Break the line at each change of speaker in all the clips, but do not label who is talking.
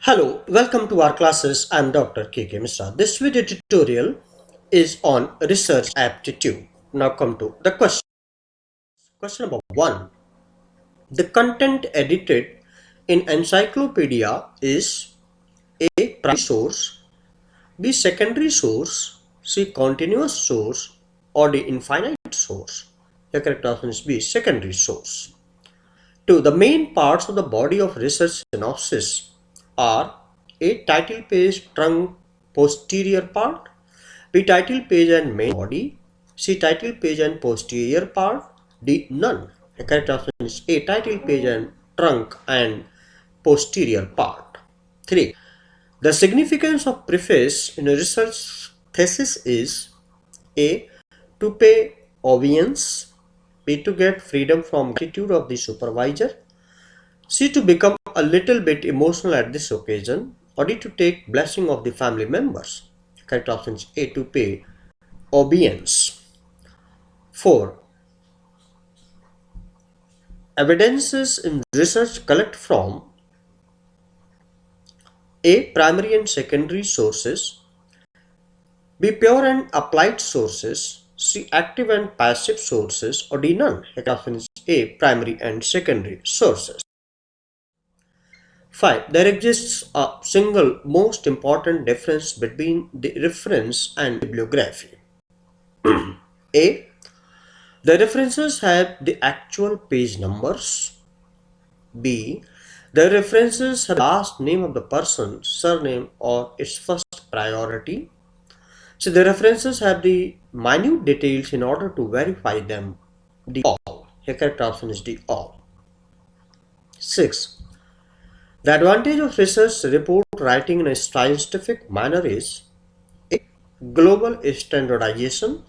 Hello, welcome to our classes. I'm Dr. K.K. Misra. This video tutorial is on research aptitude. Now come to the question. Question number 1. The content edited in encyclopedia is A. Primary source, B. Secondary source, C. Continuous source, or D. Infinite source. The correct option is B. Secondary source. 2. The main parts of the body of research synopsis are A. Title page, trunk, posterior part, B. Title page and main body, C. Title page and posterior part, D. None. The correct option is A. Title page and trunk and posterior part. 3. The significance of preface in a research thesis is A. To pay obedience, B. To get freedom from attitude of the supervisor, C. To become a little bit emotional at this occasion, or D. To take blessing of the family members. Correct option is A. To pay obedience. 4. Evidences in research collect from A. Primary and secondary sources, B. Pure and applied sources, C. Active and passive sources, or D. None. Correct option is A. Primary and secondary sources. 5. There exists a single most important difference between the reference and bibliography. A. The references have the actual page numbers. B. The references have the last name of the person, surname, or its first priority. So the references have the minute details in order to verify them. D. All. The correct option is D. All. 6. The advantage of research report writing in a scientific manner is A. Global standardization,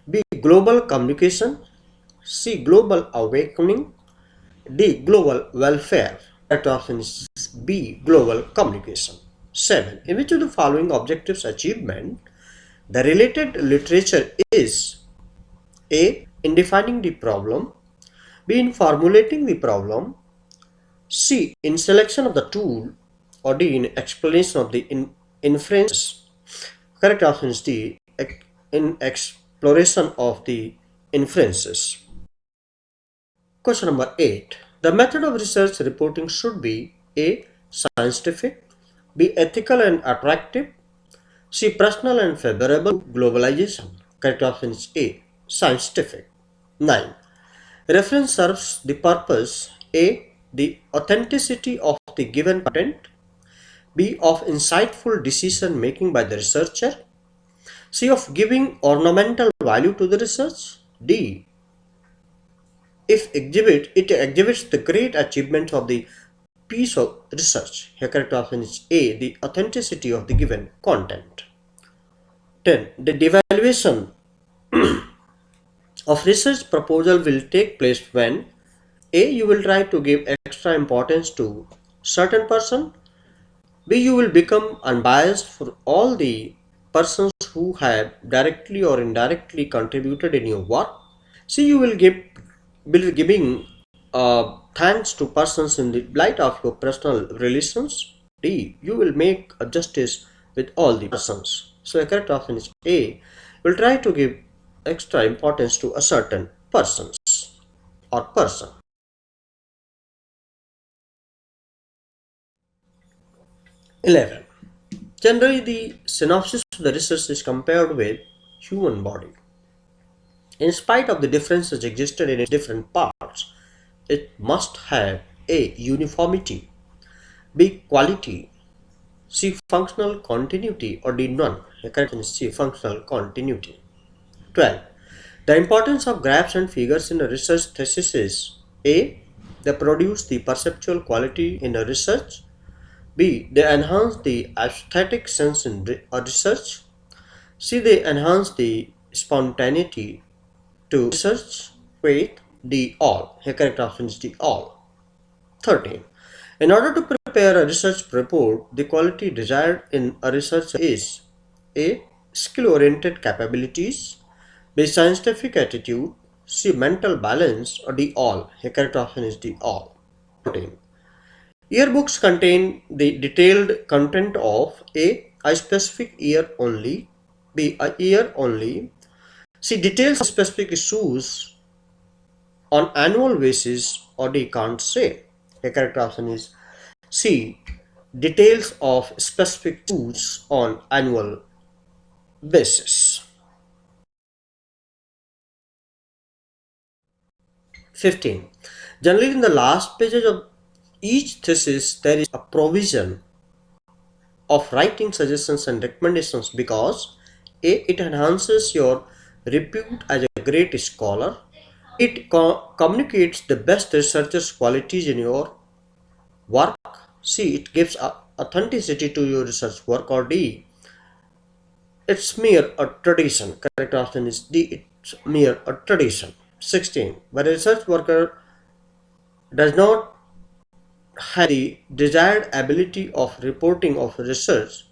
B. Global communication, C. Global awakening, D. Global welfare. Correct option is B. Global communication. 7. In which of the following objectives achievement the related literature is A. In defining the problem, B. In formulating the problem, C. In selection of the tool, or D. In explanation of the inferences. Correct option is D. In exploration of the inferences. Question number 8. The method of research reporting should be A. Scientific, B. Ethical and attractive, C. Personal and favorable to globalization. Correct option is A. Scientific. 9. Reference serves the purpose A. The authenticity of the given content, B. Of insightful decision making by the researcher, C. Of giving ornamental value to the research, D. It exhibits the great achievement of the piece of research. Here correct option is A. The authenticity of the given content. 10. The devaluation of research proposal will take place when A. You will try to give extra importance to certain person, B. You will become unbiased for all the persons who have directly or indirectly contributed in your work, C. You will be giving thanks to persons in the light of your personal relations, D. You will make a justice with all the persons. So the correct option is A. Will try to give extra importance to a certain persons or person. 11. Generally, the synopsis of the research is compared with human body. In spite of the differences existed in its different parts, it must have A. Uniformity, B. Quality, C. Functional continuity, or D. None. The correct answer is C. Functional continuity. 12. The importance of graphs and figures in a research thesis is A. They produce the perceptual quality in a research, B. They enhance the aesthetic sense in a research, C. They enhance the spontaneity to research, with D. All. The correct option is D. All. 13. In order to prepare a research report, the quality desired in a research is A. Skill-oriented capabilities, B. Scientific attitude, C. Mental balance, or D. All. The correct option is D. All. 14. Yearbooks contain the detailed content of a specific year only, b a year only. C details of specific issues on annual basis, or D can't say. A correct option is C details of specific issues on annual basis. 15. Generally, in the last pages of each thesis, there is a provision of writing suggestions and recommendations because A. It enhances your repute as a great scholar. It communicates the best researcher's qualities in your work. C. It gives authenticity to your research work. Or D. It's mere a tradition. Correct option is D. It's mere a tradition. 16. When a research worker does not have the desired ability of reporting of research,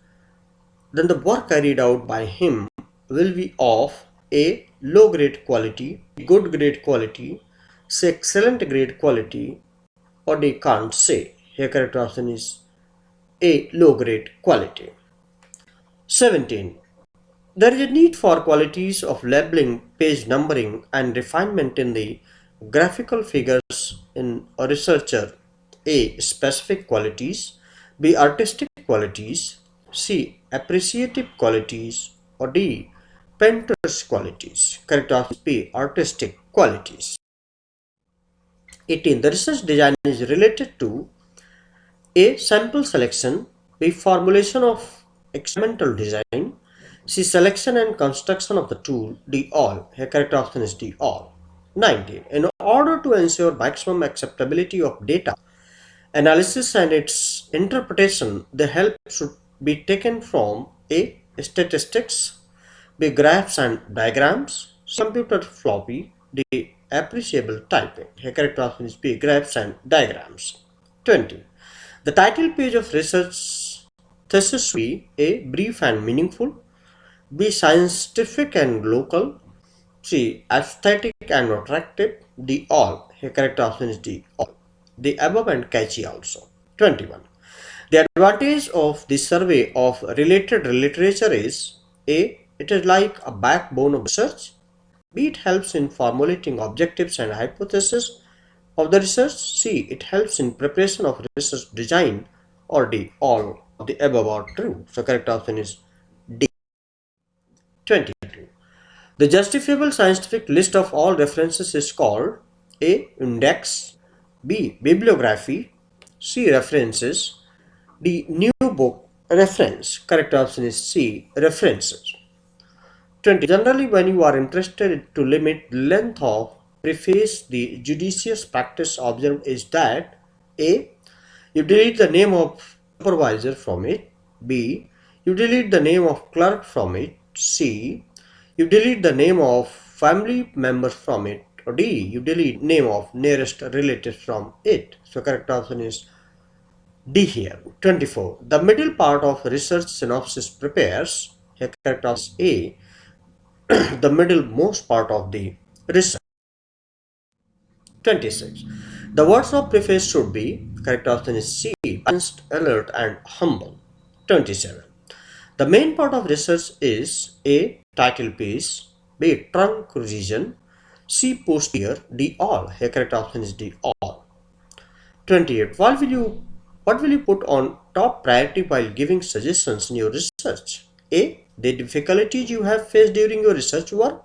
then the work carried out by him will be of a low grade quality, good grade quality, say excellent grade quality, or they can't say. Here correct option is a low grade quality. 17. There is a need for qualities of labeling, page numbering, and refinement in the graphical figures in a researcher. A. Specific qualities. B. Artistic qualities. C. Appreciative qualities. Or D. Painter's qualities. Correct answer is B. Artistic qualities. 18. The research design is related to A. Sample selection. B. Formulation of experimental design. C. Selection and construction of the tool. D. All. Here correct option is D. All. 19. In order to ensure maximum acceptability of data analysis and its interpretation, the help should be taken from A. Statistics. B. Graphs and diagrams. C. Computer floppy. D. Appreciable typing. Here correct option is B. Graphs and diagrams. 20. The title page of research thesis should be A. Brief and meaningful. B. Scientific and local. C. Aesthetic and attractive. D. All. Here correct option is D. All. The above and catchy also. 21. The advantage of the survey of related literature is A. It is like a backbone of research. B. It helps in formulating objectives and hypotheses of the research. C. It helps in preparation of research design. Or D. All of the above are true. So correct option is D. 22. The justifiable scientific list of all references is called A. Index. B. Bibliography. C. References. D. New book reference. Correct option is C. References. 20. Generally, when you are interested to limit length of preface, the judicious practice observed is that A. You delete the name of supervisor from it. B. You delete the name of clerk from it. C. You delete the name of family members from it. Or D. You delete name of nearest relatives from it. So correct option is D here. 24. The middle part of research synopsis prepares. Here correct option is A. The middle most part of the research. 26. The words of preface should be, correct option is C, balanced, alert, and humble. 27. The main part of research is A. Title piece, B. Trunk revision, C. Posterior, D. All. Here correct option is D. All. 28. What will you put on top priority while giving suggestions in your research? A. The difficulties you have faced during your research work.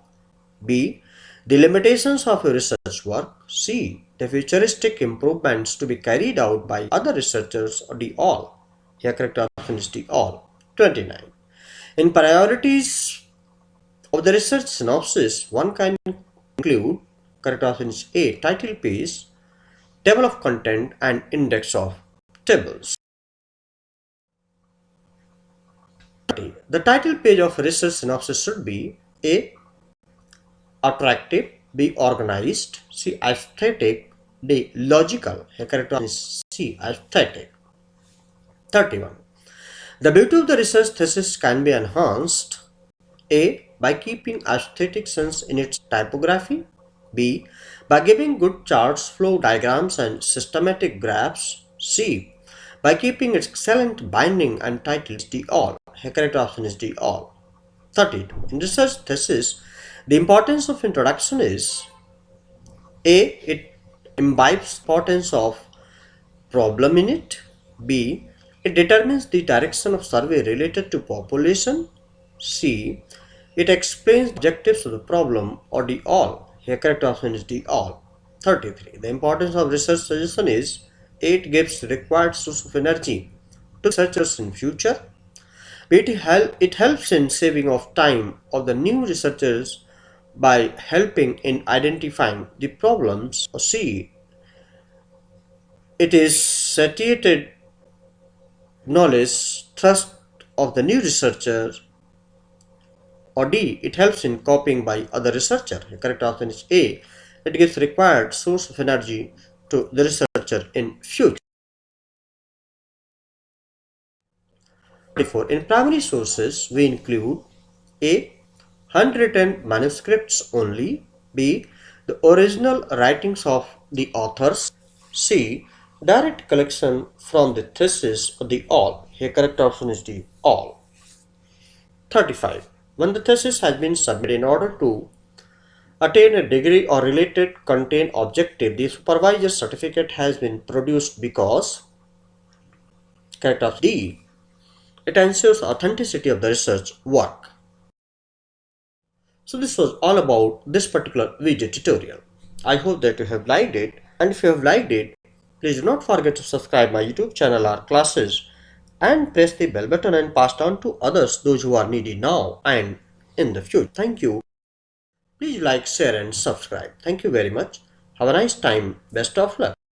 B. The limitations of your research work. C. The futuristic improvements to be carried out by other researchers. Or D. All. Here correct option is D. All. 29. In priorities of the research synopsis, one can include, correct option is A. Title page, table of content, and index of tables. The title page of research synopsis should be A. Attractive, B. Organized, C. Aesthetic, D. Logical. Here correct answer is C. Aesthetic. 31. The beauty of the research thesis can be enhanced A. By keeping aesthetic sense in its typography. B. By giving good charts, flow diagrams, and systematic graphs. C. by keeping its excellent binding and title is the all. A correct option is the all. 32. In research thesis, the importance of introduction is A. It imbibes importance of problem in it. B. It determines the direction of survey related to population. C. It explains the objectives of the problem or the all. Here correct option is the all. 33. The importance of research suggestion is it gives required source of energy to researchers in future. It helps in saving of time of the new researchers by helping in identifying the problems. Or C. It is satiated knowledge trust of the new researcher. Or D. It helps in copying by other researcher. The correct option is A. It gives required source of energy to the researcher in future. Therefore, in primary sources, we include A. Handwritten manuscripts only. B. The original writings of the authors. C. Direct collection from the thesis or the all. Here correct option is the all. 35. When the thesis has been submitted in order to attain a degree or related content objective, the supervisor's certificate has been produced because correct option D. It ensures authenticity of the research work. So this was all about this particular video tutorial. I hope that you have liked it, and if you have liked it, please do not forget to subscribe my YouTube channel or classes and press the bell button and pass on to others those who are needy now and in the future. Thank you. Please like, share and subscribe. Thank you very much. Have a nice time. Best of luck.